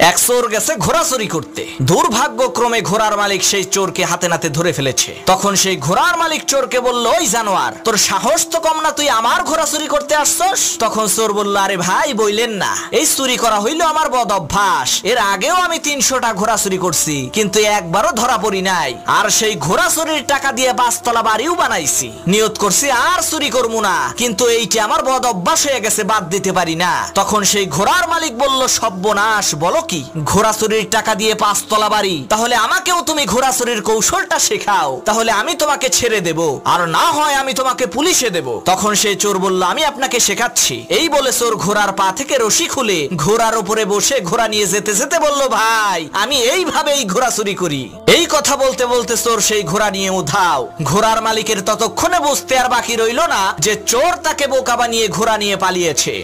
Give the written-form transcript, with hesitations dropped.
এক চোর গেছে ঘোড়া চুরি করতে। দুর্ভাগ্যক্রমে ঘোড়ার মালিক সেই চোরকে হাতে নাতে ধরে ফেলেছে। তখন সেই ঘোড়ার মালিক চোরকে বলল, ওই জানোয়ার, তোর সাহস তো কম না, তুই আমার ঘোড়া চুরি করতে আসছস? তখন চোর বলল, আরে ভাই বইলেন না, এই চুরি করা হইলো আমার বদ অভ্যাস। এর আগেও আমি 300টা ঘোড়া চুরি করছি, কিন্তু একবারও ধরা পড়ি নাই। আর সেই ঘোড়া চুরির টাকা দিয়ে 5 তলা বাড়িও বানাইছি। নিয়ত করছি আর চুরি করবো না, কিন্তু এইটা আমার বদ অভ্যাস হয়ে গেছে, বাদ দিতে পারি না। তখন সেই ঘোড়ার মালিক বলল, সর্বনাশ, বলো কি, ঘোড়া চুরির টাকা দিয়ে 5 তলা বাড়ি? তাহলে আমাকেও তুমি ঘোড়া চুরির কৌশলটা শেখাও, তাহলে আমি তোমাকে ছেড়ে দেব, আর না হয় আমি তোমাকে পুলিশে দেব। তখন সেই চোর বলল, আমি আপনাকে শেখাচ্ছি। এই বলে চোর ঘোড়ার পা থেকে রশি খুলে ঘোড়ার উপরে বসে ঘোড়া নিয়ে যেতে যেতে বলল, ভাই আমি এইভাবেই ঘোড়া চুরি করি। এই কথা বলতে বলতে চোর সেই ঘোড়া নিয়ে উধাও। ঘোড়ার মালিকের ততক্ষণে বুঝতে আর বাকি রইল না যে চোর তাকে বোকা বানিয়ে ঘোড়া নিয়ে পালিয়েছে।